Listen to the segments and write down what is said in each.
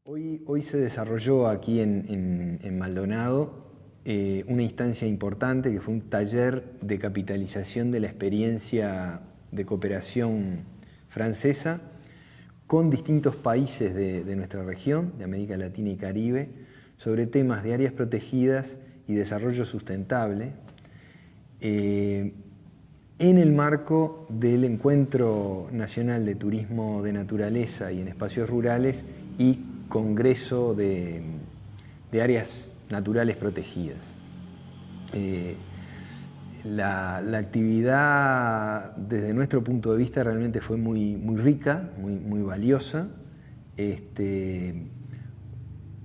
Hoy se desarrolló aquí en Maldonado una instancia importante que fue un taller de capitalización de la experiencia de cooperación francesa con distintos países de nuestra región, de América Latina y Caribe, sobre temas de áreas protegidas y desarrollo sustentable, en el marco del Encuentro Nacional de Turismo de Naturaleza y en Espacios Rurales y Congreso de Áreas Naturales Protegidas. La actividad, desde nuestro punto de vista, realmente fue muy rica, muy valiosa,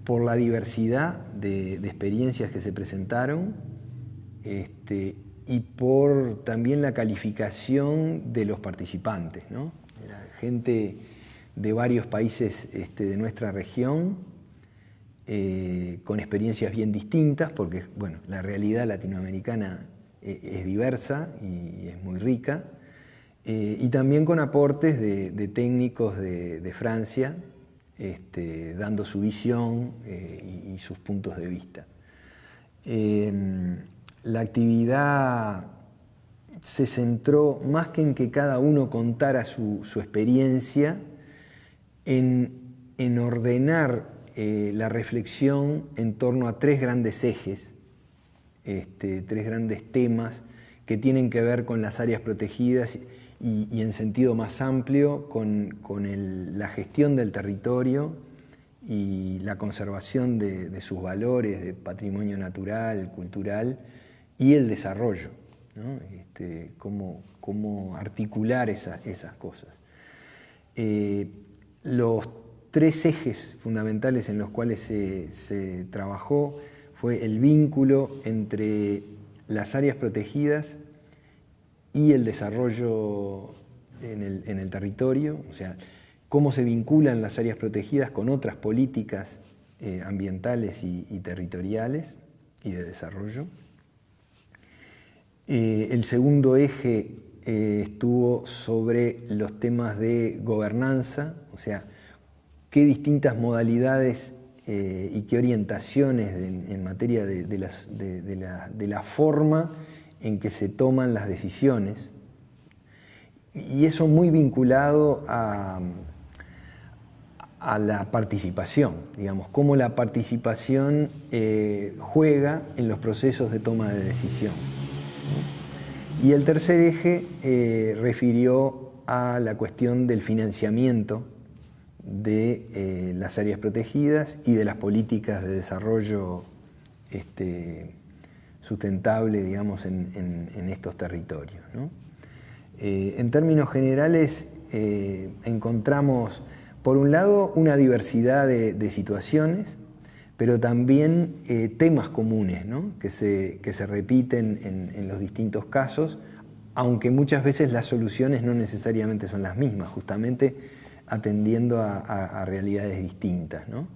por la diversidad de experiencias que se presentaron, y por también la calificación de los participantes, ¿no? Era gente de varios países de nuestra región, con experiencias bien distintas, porque bueno, la realidad latinoamericana es diversa y es muy rica, y también con aportes de técnicos de Francia, dando su visión y sus puntos de vista. La actividad se centró más que en que cada uno contara su experiencia, en ordenar la reflexión en torno a tres grandes ejes, tres grandes temas que tienen que ver con las áreas protegidas y en sentido más amplio con la gestión del territorio y la conservación de sus valores, de patrimonio natural, cultural y el desarrollo, ¿no? Cómo articular esas cosas. Los tres ejes fundamentales en los cuales se trabajó fue el vínculo entre las áreas protegidas y el desarrollo en el territorio, o sea, cómo se vinculan las áreas protegidas con otras políticas ambientales y territoriales y de desarrollo. El segundo eje estuvo sobre los temas de gobernanza, o sea, qué distintas modalidades y qué orientaciones en materia de la forma en que se toman las decisiones, y eso muy vinculado a la participación, digamos, cómo la participación juega en los procesos de toma de decisión. Y el tercer eje refirió a la cuestión del financiamiento de las áreas protegidas y de las políticas de desarrollo sustentable, digamos, en estos territorios, ¿no? En términos generales, encontramos, por un lado, una diversidad de situaciones, pero también temas comunes, ¿no? que se repiten en los distintos casos, aunque muchas veces las soluciones no necesariamente son las mismas, justamente atendiendo a realidades distintas, ¿no?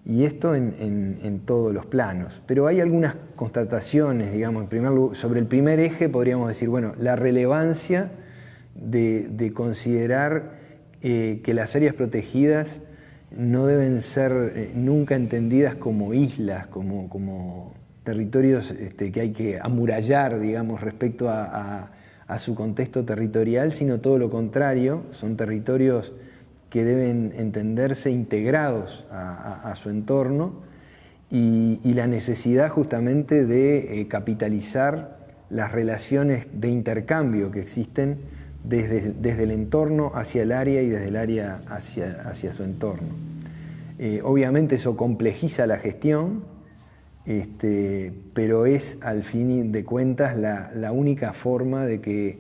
Y esto en todos los planos. Pero hay algunas constataciones, digamos, en primer lugar, sobre el primer eje podríamos decir, bueno, la relevancia de considerar que las áreas protegidas no deben ser nunca entendidas como islas, como territorios que hay que amurallar, digamos, respecto a su contexto territorial, sino todo lo contrario, son territorios que deben entenderse integrados a su entorno y la necesidad justamente de capitalizar las relaciones de intercambio que existen desde el entorno hacia el área y desde el área hacia su entorno. Obviamente eso complejiza la gestión, pero es al fin de cuentas la única forma de que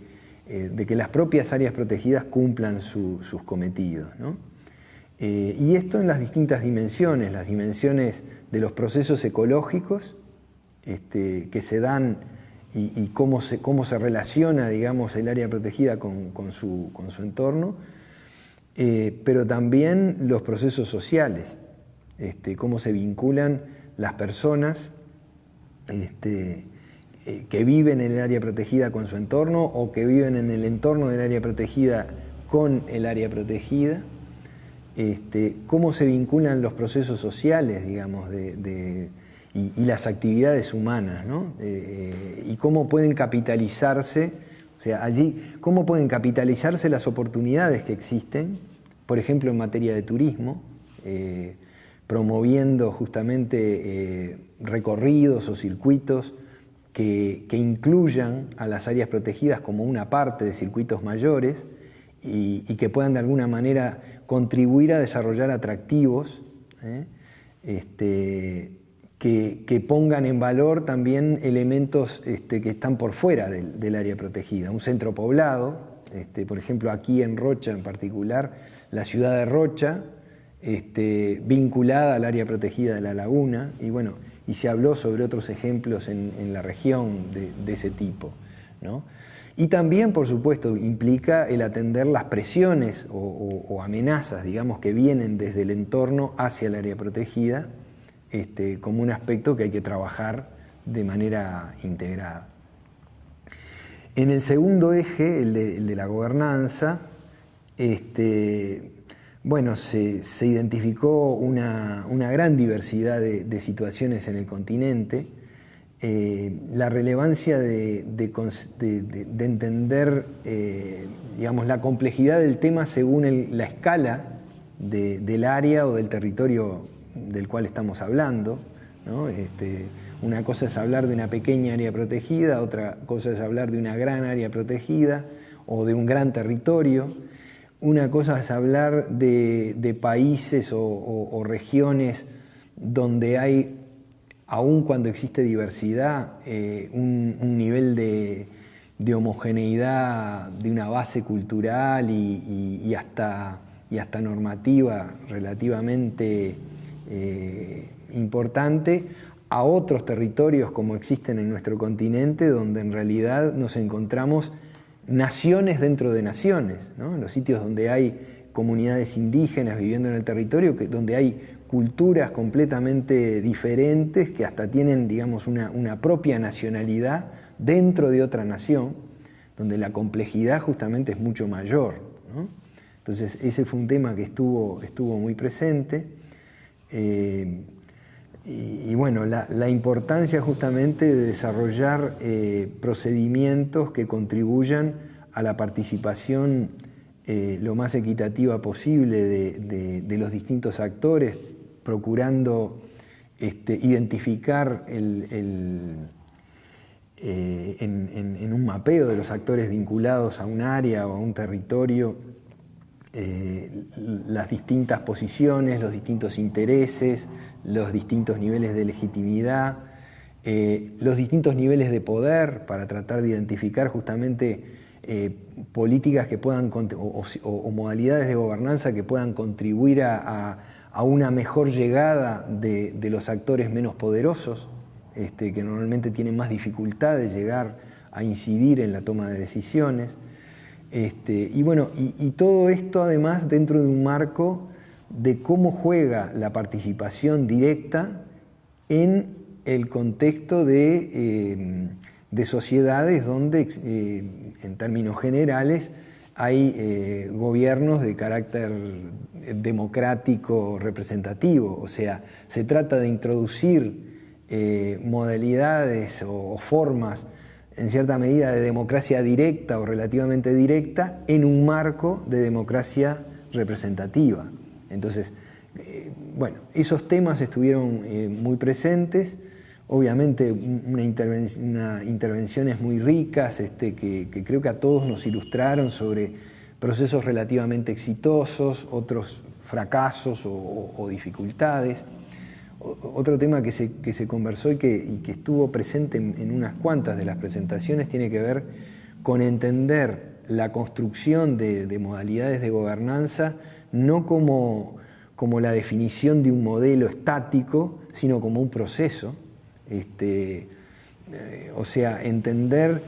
las propias áreas protegidas cumplan sus cometidos, ¿no? Y esto en las distintas dimensiones, las dimensiones de los procesos ecológicos que se dan y cómo se relaciona, digamos, el área protegida con su entorno, pero también los procesos sociales, cómo se vinculan las personas que viven en el área protegida con su entorno o que viven en el entorno del área protegida con el área protegida, cómo se vinculan los procesos sociales, digamos, y las actividades humanas, ¿no? Y cómo pueden capitalizarse, o sea, allí, cómo pueden capitalizarse las oportunidades que existen, por ejemplo, en materia de turismo, promoviendo justamente recorridos o circuitos que incluyan a las áreas protegidas como una parte de circuitos mayores y que puedan de alguna manera contribuir a desarrollar atractivos que pongan en valor también elementos que están por fuera del área protegida. Un centro poblado, por ejemplo aquí en Rocha en particular, la ciudad de Rocha, vinculada al área protegida de la laguna, y bueno, y se habló sobre otros ejemplos en la región de ese tipo, ¿no? Y también, por supuesto, implica el atender las presiones o amenazas, digamos, que vienen desde el entorno hacia el área protegida, como un aspecto que hay que trabajar de manera integrada. En el segundo eje, el de la gobernanza, bueno, se identificó una gran diversidad de situaciones en el continente. La relevancia de entender, digamos, la complejidad del tema según la escala del área o del territorio del cual estamos hablando, ¿no? Una cosa es hablar de una pequeña área protegida, otra cosa es hablar de una gran área protegida o de un gran territorio. Una cosa es hablar de países o regiones donde hay, aun cuando existe diversidad, un nivel de homogeneidad, de una base cultural y hasta normativa relativamente importante, a otros territorios como existen en nuestro continente, donde en realidad nos encontramos naciones dentro de naciones, ¿no? En los sitios donde hay comunidades indígenas viviendo en el territorio, donde hay culturas completamente diferentes que hasta tienen, digamos, una propia nacionalidad dentro de otra nación, donde la complejidad justamente es mucho mayor, ¿no? Entonces ese fue un tema que estuvo muy presente. Y bueno, la importancia justamente de desarrollar procedimientos que contribuyan a la participación lo más equitativa posible de los distintos actores, procurando identificar en un mapeo de los actores vinculados a un área o a un territorio las distintas posiciones, los distintos intereses, los distintos niveles de legitimidad, los distintos niveles de poder para tratar de identificar justamente políticas que puedan o modalidades de gobernanza que puedan contribuir a una mejor llegada de los actores menos poderosos, que normalmente tienen más dificultad de llegar a incidir en la toma de decisiones. Y bueno, y todo esto además dentro de un marco de cómo juega la participación directa en el contexto de sociedades donde, en términos generales, hay gobiernos de carácter democrático representativo. O sea, se trata de introducir modalidades o formas en cierta medida de democracia directa o relativamente directa en un marco de democracia representativa. Entonces, bueno, esos temas estuvieron muy presentes, obviamente intervenciones muy ricas que creo que a todos nos ilustraron sobre procesos relativamente exitosos, otros fracasos o dificultades. Otro tema que se conversó y que estuvo presente en unas cuantas de las presentaciones tiene que ver con entender la construcción de modalidades de gobernanza no como la definición de un modelo estático, sino como un proceso. O sea, entender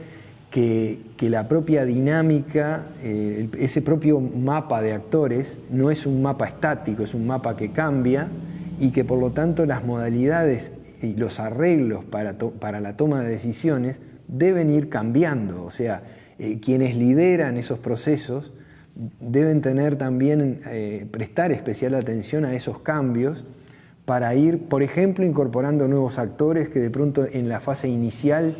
que la propia dinámica, ese propio mapa de actores no es un mapa estático, es un mapa que cambia, y que por lo tanto las modalidades y los arreglos para la toma de decisiones deben ir cambiando. O sea, quienes lideran esos procesos deben tener también, prestar especial atención a esos cambios para ir, por ejemplo, incorporando nuevos actores que de pronto en la fase inicial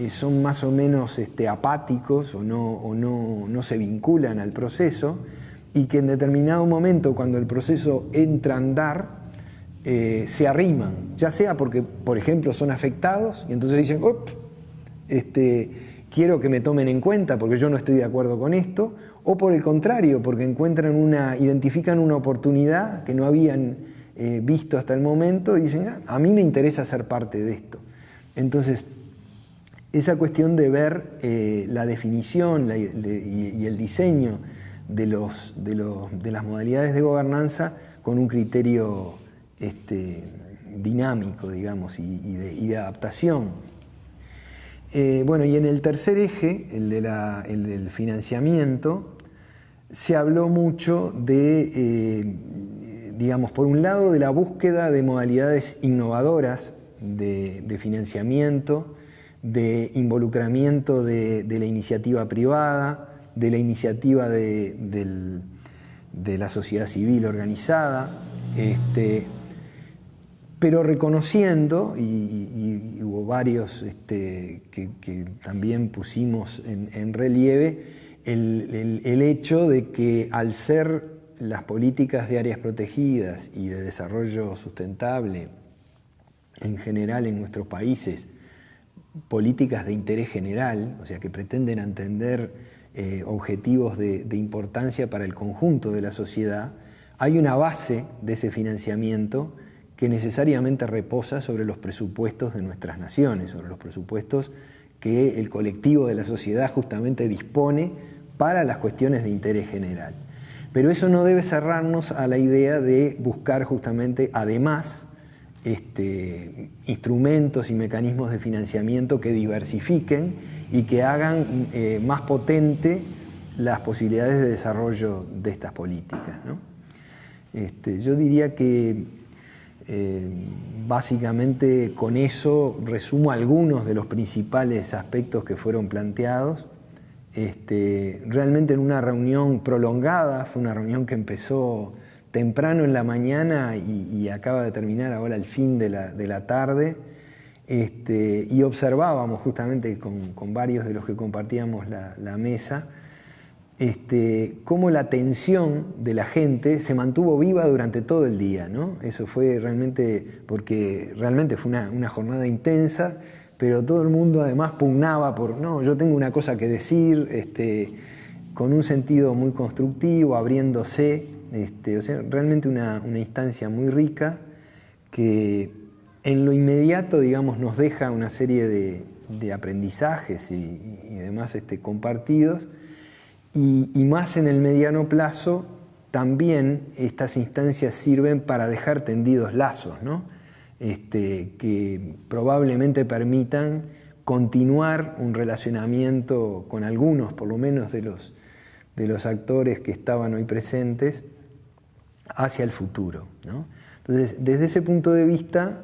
son más o menos apáticos o no se vinculan al proceso, y que en determinado momento, cuando el proceso entra a andar, se arriman, ya sea porque, por ejemplo, son afectados y entonces dicen, quiero que me tomen en cuenta porque yo no estoy de acuerdo con esto, o por el contrario, porque identifican una oportunidad que no habían visto hasta el momento y dicen, a mí me interesa ser parte de esto. Entonces, esa cuestión de ver la definición y el diseño de las modalidades de gobernanza con un criterio dinámico, digamos, y de adaptación. Bueno, y en el tercer eje, el del financiamiento, se habló mucho de, digamos, por un lado, de la búsqueda de modalidades innovadoras de financiamiento, de involucramiento de la iniciativa privada, de la iniciativa de la sociedad civil organizada, pero reconociendo, y hubo varios que también pusimos en relieve, el hecho de que al ser las políticas de áreas protegidas y de desarrollo sustentable en general en nuestros países, políticas de interés general, o sea, que pretenden atender objetivos de importancia para el conjunto de la sociedad, hay una base de ese financiamiento que necesariamente reposa sobre los presupuestos de nuestras naciones, sobre los presupuestos que el colectivo de la sociedad justamente dispone para las cuestiones de interés general. Pero eso no debe cerrarnos a la idea de buscar justamente, además, instrumentos y mecanismos de financiamiento que diversifiquen y que hagan más potente las posibilidades de desarrollo de estas políticas, ¿no? Yo diría que básicamente con eso resumo algunos de los principales aspectos que fueron planteados. Realmente en una reunión prolongada, fue una reunión que empezó temprano en la mañana y acaba de terminar ahora al fin de la tarde, y observábamos justamente con varios de los que compartíamos la mesa, cómo la atención de la gente se mantuvo viva durante todo el día, ¿no? Eso fue realmente, porque realmente fue una jornada intensa, pero todo el mundo además pugnaba por, no, yo tengo una cosa que decir, con un sentido muy constructivo, abriéndose, o sea, realmente una instancia muy rica que en lo inmediato, digamos, nos deja una serie de aprendizajes y demás compartidos, y más en el mediano plazo también estas instancias sirven para dejar tendidos lazos, ¿no? Que probablemente permitan continuar un relacionamiento con algunos, por lo menos de los actores que estaban hoy presentes, hacia el futuro, ¿no? Entonces, desde ese punto de vista,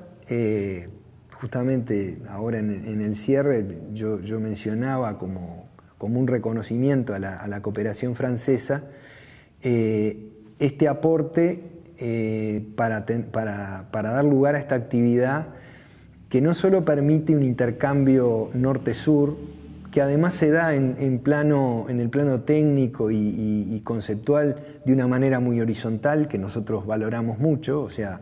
justamente ahora en el cierre, yo mencionaba como un reconocimiento a la cooperación francesa, este aporte para dar lugar a esta actividad que no solo permite un intercambio norte-sur, que además se da en el plano técnico y conceptual de una manera muy horizontal, que nosotros valoramos mucho, o sea,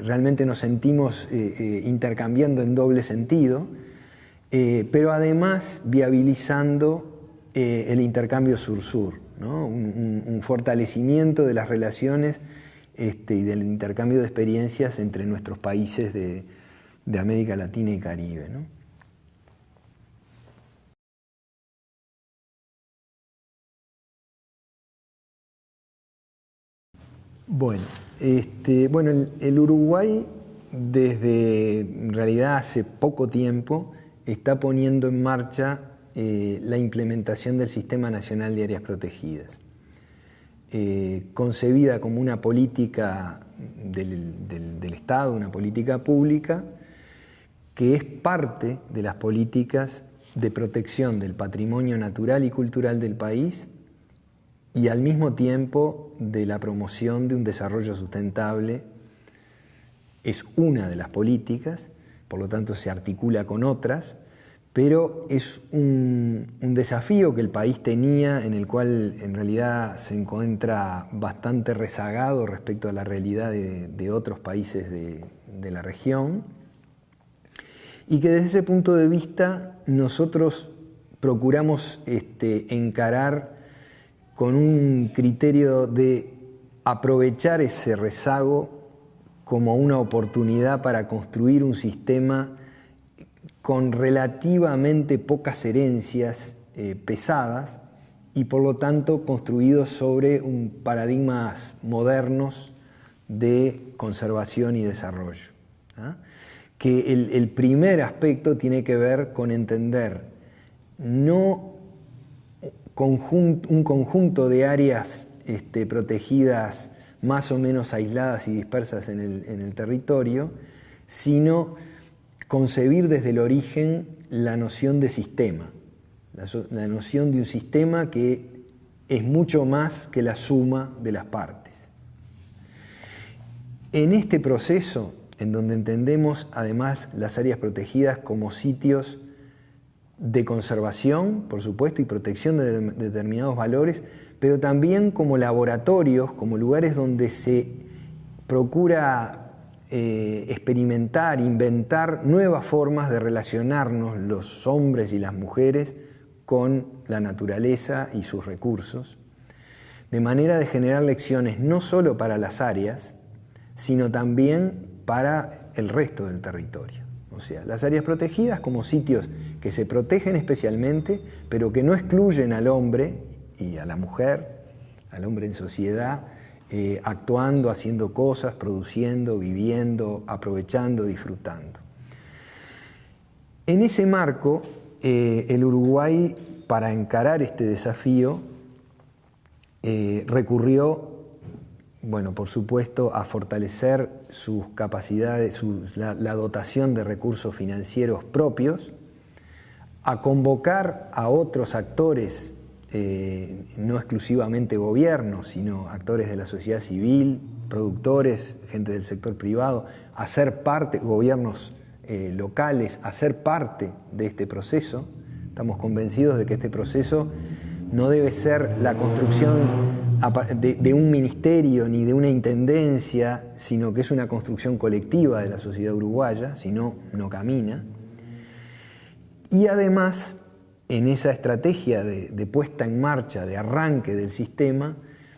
realmente nos sentimos intercambiando en doble sentido, pero además viabilizando el intercambio sur-sur, ¿no? Un fortalecimiento de las relaciones y del intercambio de experiencias entre nuestros países de América Latina y Caribe, ¿no? Bueno, el Uruguay desde en realidad hace poco tiempo está poniendo en marcha la implementación del Sistema Nacional de Áreas Protegidas, concebida como una política del Estado, una política pública, que es parte de las políticas de protección del patrimonio natural y cultural del país y al mismo tiempo de la promoción de un desarrollo sustentable. Es una de las políticas, por lo tanto se articula con otras, pero es un desafío que el país tenía, en el cual en realidad se encuentra bastante rezagado respecto a la realidad de otros países de la región, y que desde ese punto de vista nosotros procuramos encarar con un criterio de aprovechar ese rezago como una oportunidad para construir un sistema con relativamente pocas herencias pesadas y por lo tanto construidos sobre paradigmas modernos de conservación y desarrollo. Que el primer aspecto tiene que ver con entender no un conjunto de áreas protegidas más o menos aisladas y dispersas en el territorio, sino concebir desde el origen la noción de sistema, la noción de un sistema que es mucho más que la suma de las partes. En este proceso, en donde entendemos además las áreas protegidas como sitios de conservación, por supuesto, y protección de determinados valores, pero también como laboratorios, como lugares donde se procura experimentar, inventar nuevas formas de relacionarnos los hombres y las mujeres con la naturaleza y sus recursos, de manera de generar lecciones no solo para las áreas, sino también para el resto del territorio. O sea, las áreas protegidas como sitios que se protegen especialmente, pero que no excluyen al hombre y a la mujer, al hombre en sociedad, actuando, haciendo cosas, produciendo, viviendo, aprovechando, disfrutando. En ese marco, el Uruguay, para encarar este desafío, recurrió, bueno, por supuesto, a fortalecer sus capacidades, la dotación de recursos financieros propios, a convocar a otros actores, no exclusivamente gobiernos, sino actores de la sociedad civil, productores, gente del sector privado, a ser parte, gobiernos locales, a ser parte de este proceso. Estamos convencidos de que este proceso no debe ser la construcción de un ministerio ni de una intendencia, sino que es una construcción colectiva de la sociedad uruguaya, si no, no camina. Y además, en esa estrategia de puesta en marcha, de arranque del sistema,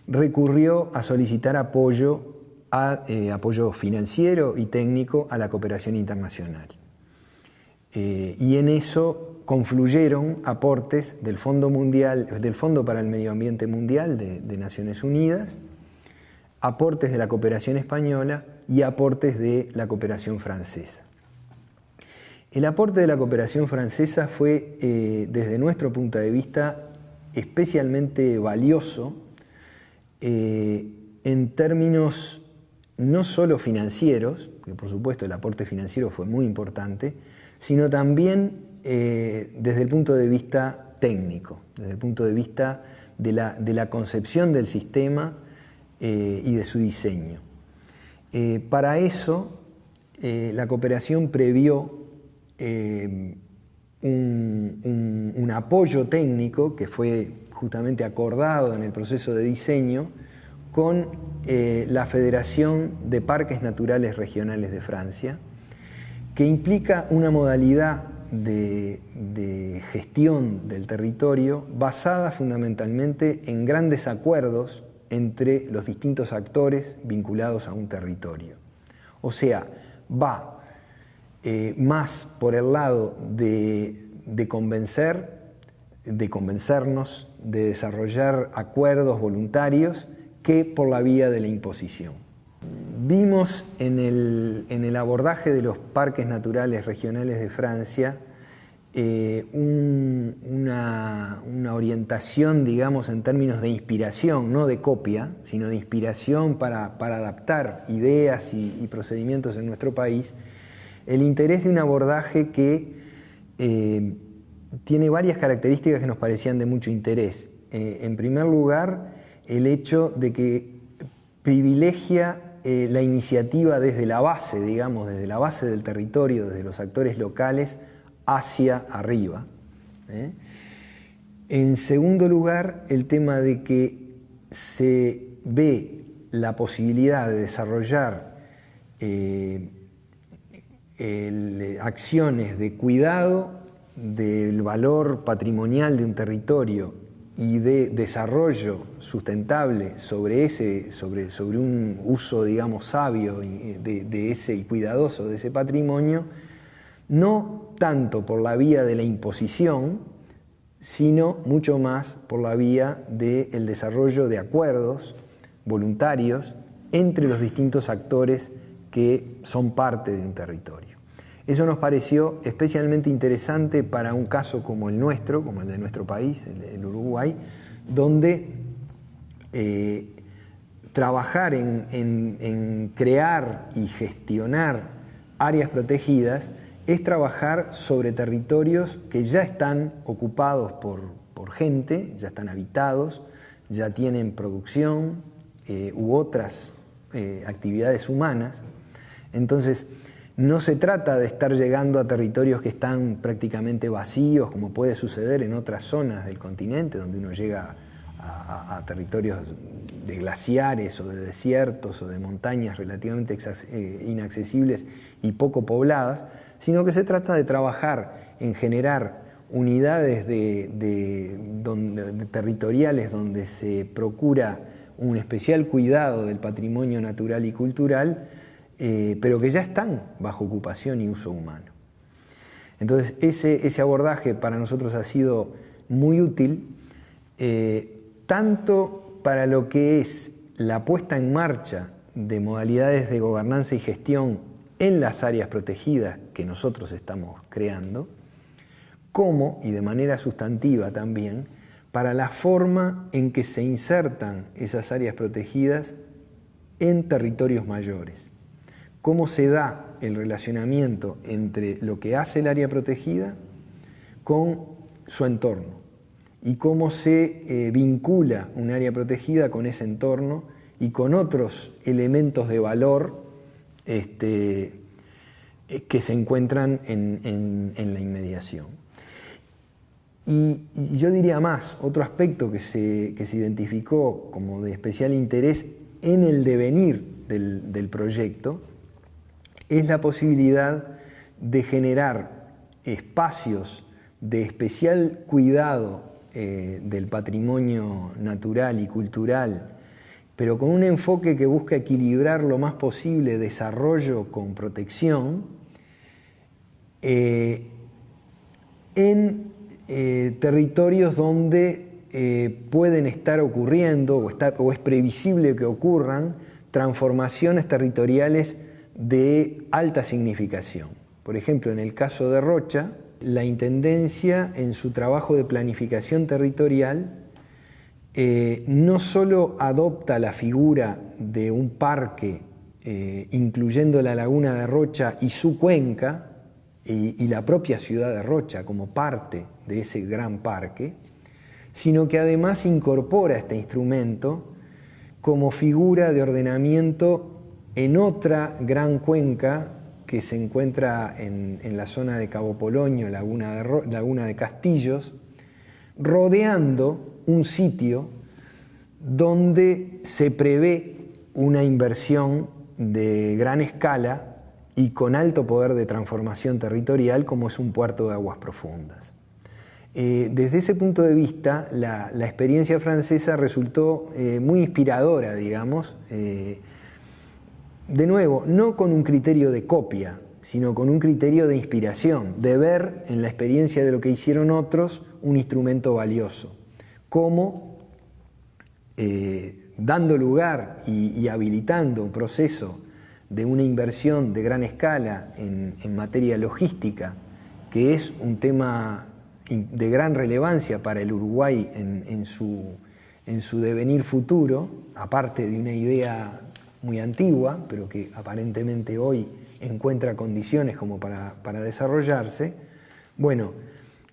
recurrió a solicitar apoyo financiero y técnico a la cooperación internacional. Y en eso confluyeron aportes del Fondo para el Medio Ambiente Mundial de Naciones Unidas, aportes de la cooperación española y aportes de la cooperación francesa. El aporte de la cooperación francesa fue, desde nuestro punto de vista, especialmente valioso en términos no solo financieros, que por supuesto el aporte financiero fue muy importante, sino también desde el punto de vista técnico, desde el punto de vista de la concepción del sistema y de su diseño. Para eso, la cooperación previó un apoyo técnico que fue justamente acordado en el proceso de diseño con la Federación de Parques Naturales Regionales de Francia, que implica una modalidad de gestión del territorio basada fundamentalmente en grandes acuerdos entre los distintos actores vinculados a un territorio. O sea, va más por el lado de convencernos, de desarrollar acuerdos voluntarios, que por la vía de la imposición. Vimos en el abordaje de los parques naturales regionales de Francia una orientación, digamos, en términos de inspiración, no de copia, sino de inspiración para adaptar ideas y procedimientos en nuestro país, el interés de un abordaje que tiene varias características que nos parecían de mucho interés. En primer lugar, el hecho de que privilegia la iniciativa desde la base, digamos, desde la base del territorio, desde los actores locales, hacia arriba. En segundo lugar, el tema de que se ve la posibilidad de desarrollar acciones de cuidado del valor patrimonial de un territorio y de desarrollo sustentable sobre un uso, digamos, sabio de ese y cuidadoso de ese patrimonio, no tanto por la vía de la imposición, sino mucho más por la vía del desarrollo de acuerdos voluntarios entre los distintos actores que son parte de un territorio. Eso nos pareció especialmente interesante para un caso como el nuestro, como el de nuestro país, el Uruguay, donde trabajar en crear y gestionar áreas protegidas es trabajar sobre territorios que ya están ocupados por gente, ya están habitados, ya tienen producción u otras actividades humanas. Entonces, no se trata de estar llegando a territorios que están prácticamente vacíos, como puede suceder en otras zonas del continente, donde uno llega a territorios de glaciares o de desiertos o de montañas relativamente inaccesibles y poco pobladas, sino que se trata de trabajar en generar unidades territoriales donde se procura un especial cuidado del patrimonio natural y cultural, pero que ya están bajo ocupación y uso humano. Entonces, ese abordaje para nosotros ha sido muy útil, tanto para lo que es la puesta en marcha de modalidades de gobernanza y gestión en las áreas protegidas que nosotros estamos creando, como, y de manera sustantiva también, para la forma en que se insertan esas áreas protegidas en territorios mayores. Cómo se da el relacionamiento entre lo que hace el área protegida con su entorno y cómo se vincula un área protegida con ese entorno y con otros elementos de valor que se encuentran en la inmediación. Y yo diría más, otro aspecto que se identificó como de especial interés en el devenir del proyecto es la posibilidad de generar espacios de especial cuidado del patrimonio natural y cultural, pero con un enfoque que busca equilibrar lo más posible desarrollo con protección, en territorios donde pueden estar ocurriendo o es previsible que ocurran transformaciones territoriales de alta significación. Por ejemplo, en el caso de Rocha, la Intendencia, en su trabajo de planificación territorial, no solo adopta la figura de un parque, incluyendo la laguna de Rocha y su cuenca, y la propia ciudad de Rocha como parte de ese gran parque, sino que además incorpora este instrumento como figura de ordenamiento en otra gran cuenca que se encuentra en la zona de Cabo Polonio, laguna de Castillos, rodeando un sitio donde se prevé una inversión de gran escala y con alto poder de transformación territorial, como es un puerto de aguas profundas. Desde ese punto de vista, la experiencia francesa resultó muy inspiradora, digamos, de nuevo, no con un criterio de copia, sino con un criterio de inspiración, de ver en la experiencia de lo que hicieron otros un instrumento valioso, como dando lugar y habilitando un proceso de una inversión de gran escala en materia logística, que es un tema de gran relevancia para el Uruguay en su devenir futuro, aparte de una idea muy antigua, pero que aparentemente hoy encuentra condiciones como para desarrollarse. Bueno,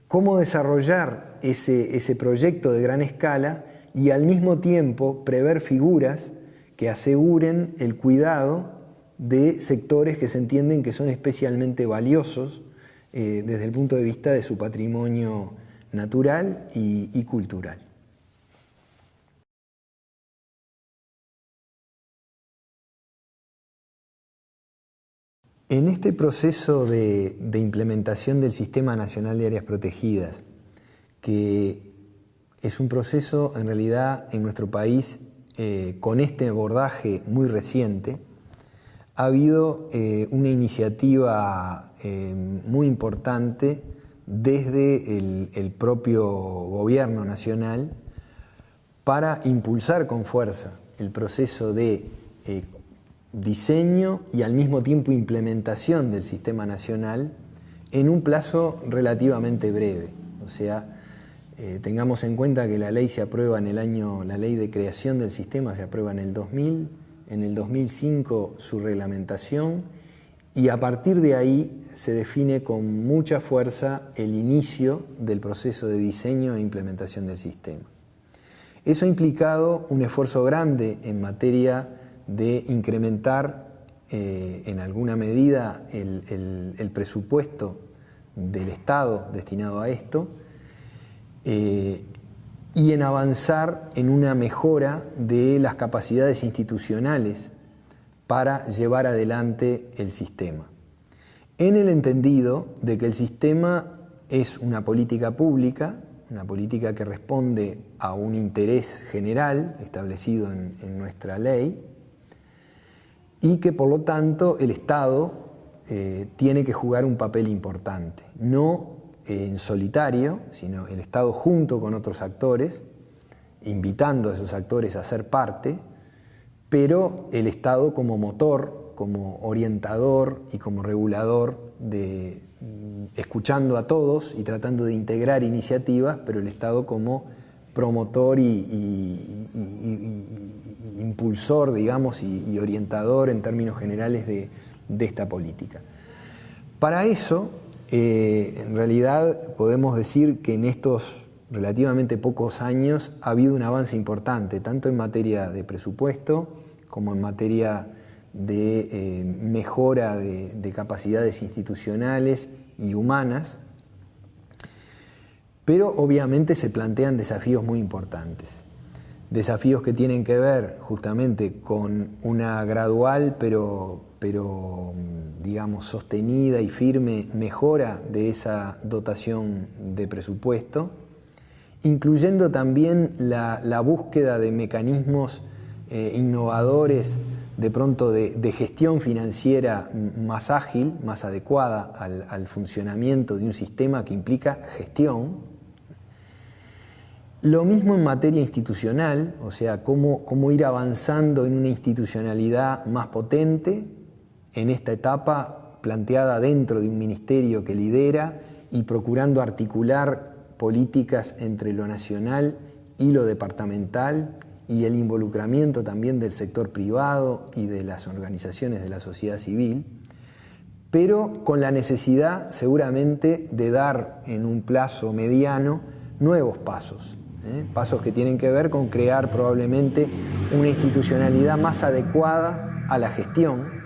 cómo desarrollar ese proyecto de gran escala y al mismo tiempo prever figuras que aseguren el cuidado de sectores que se entienden que son especialmente valiosos desde el punto de vista de su patrimonio natural y cultural. En este proceso de implementación del Sistema Nacional de Áreas Protegidas, que es un proceso en realidad en nuestro país con este abordaje muy reciente, ha habido una iniciativa muy importante desde el propio gobierno nacional para impulsar con fuerza el proceso de diseño y al mismo tiempo implementación del sistema nacional en un plazo relativamente breve. O sea, tengamos en cuenta que la ley se aprueba en el año, la ley de creación del sistema se aprueba en el 2000, en el 2005 su reglamentación, y a partir de ahí se define con mucha fuerza el inicio del proceso de diseño e implementación del sistema. Eso ha implicado un esfuerzo grande en materia de incrementar en alguna medida el presupuesto del Estado destinado a esto y en avanzar en una mejora de las capacidades institucionales para llevar adelante el sistema. En el entendido de que el sistema es una política pública, una política que responde a un interés general establecido en nuestra ley, y que por lo tanto el Estado tiene que jugar un papel importante, no en solitario, sino el Estado junto con otros actores, invitando a esos actores a ser parte, pero el Estado como motor, como orientador y como regulador, escuchando a todos y tratando de integrar iniciativas, pero el Estado como promotor y impulsor, digamos, y orientador en términos generales de esta política. Para eso, en realidad podemos decir que en estos relativamente pocos años ha habido un avance importante, tanto en materia de presupuesto como en materia de mejora de capacidades institucionales y humanas, pero obviamente se plantean desafíos muy importantes. Desafíos que tienen que ver justamente con una gradual pero digamos sostenida y firme mejora de esa dotación de presupuesto, incluyendo también la búsqueda de mecanismos innovadores de pronto de gestión financiera más ágil, más adecuada al funcionamiento de un sistema que implica gestión. Lo mismo en materia institucional, o sea, cómo ir avanzando en una institucionalidad más potente en esta etapa planteada dentro de un ministerio que lidera y procurando articular políticas entre lo nacional y lo departamental y el involucramiento también del sector privado y de las organizaciones de la sociedad civil, pero con la necesidad seguramente de dar en un plazo mediano nuevos pasos. Pasos que tienen que ver con crear probablemente una institucionalidad más adecuada a la gestión,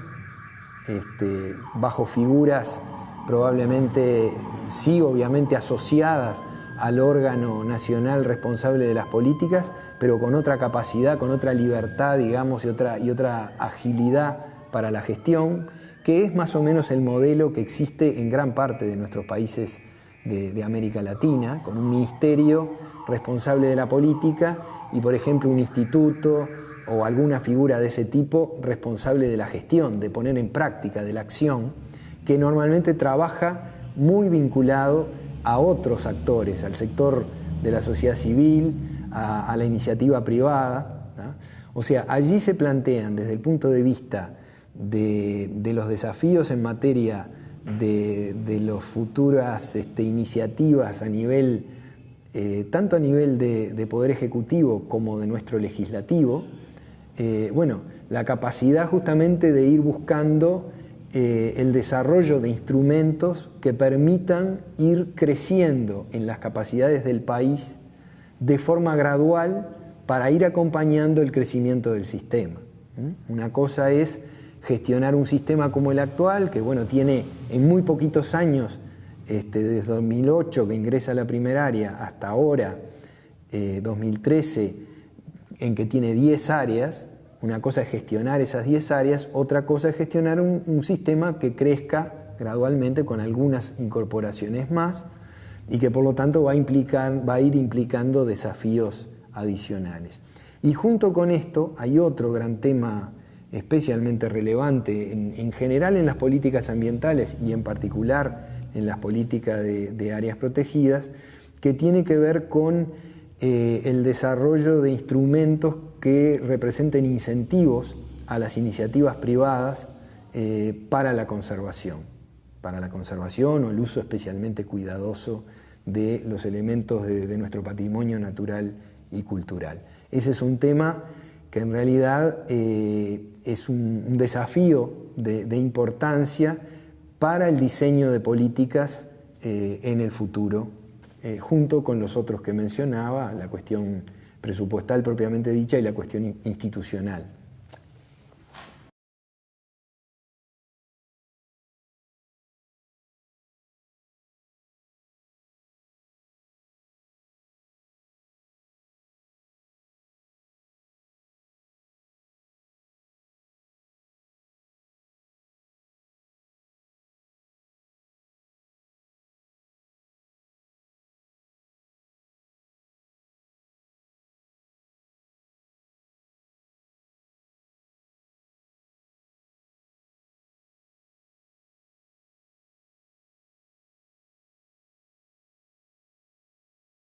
bajo figuras probablemente, sí, obviamente asociadas al órgano nacional responsable de las políticas, pero con otra capacidad, con otra libertad, digamos, y otra agilidad para la gestión, que es más o menos el modelo que existe en gran parte de nuestros países de América Latina, con un ministerio responsable de la política y, por ejemplo, un instituto o alguna figura de ese tipo responsable de la gestión, de poner en práctica, de la acción, que normalmente trabaja muy vinculado a otros actores, al sector de la sociedad civil, a la iniciativa privada, ¿no? O sea, allí se plantean desde el punto de vista de los desafíos en materia de las futuras iniciativas a nivel, tanto a nivel de Poder Ejecutivo como de nuestro legislativo, bueno, la capacidad justamente de ir buscando el desarrollo de instrumentos que permitan ir creciendo en las capacidades del país de forma gradual para ir acompañando el crecimiento del sistema. Una cosa es gestionar un sistema como el actual, que bueno, tiene en muy poquitos años, desde 2008 que ingresa a la primeraria hasta ahora, 2013, en que tiene 10 áreas. Una cosa es gestionar esas 10 áreas, otra cosa es gestionar un sistema que crezca gradualmente con algunas incorporaciones más y que por lo tanto va a ir implicando desafíos adicionales. Y junto con esto hay otro gran tema especialmente relevante en general en las políticas ambientales y en particular en las políticas de áreas protegidas, que tiene que ver con el desarrollo de instrumentos que representen incentivos a las iniciativas privadas para la conservación o el uso especialmente cuidadoso de los elementos de nuestro patrimonio natural y cultural. Ese es un tema que en realidad es un desafío de importancia para el diseño de políticas en el futuro, junto con los otros que mencionaba, la cuestión presupuestal propiamente dicha y la cuestión institucional.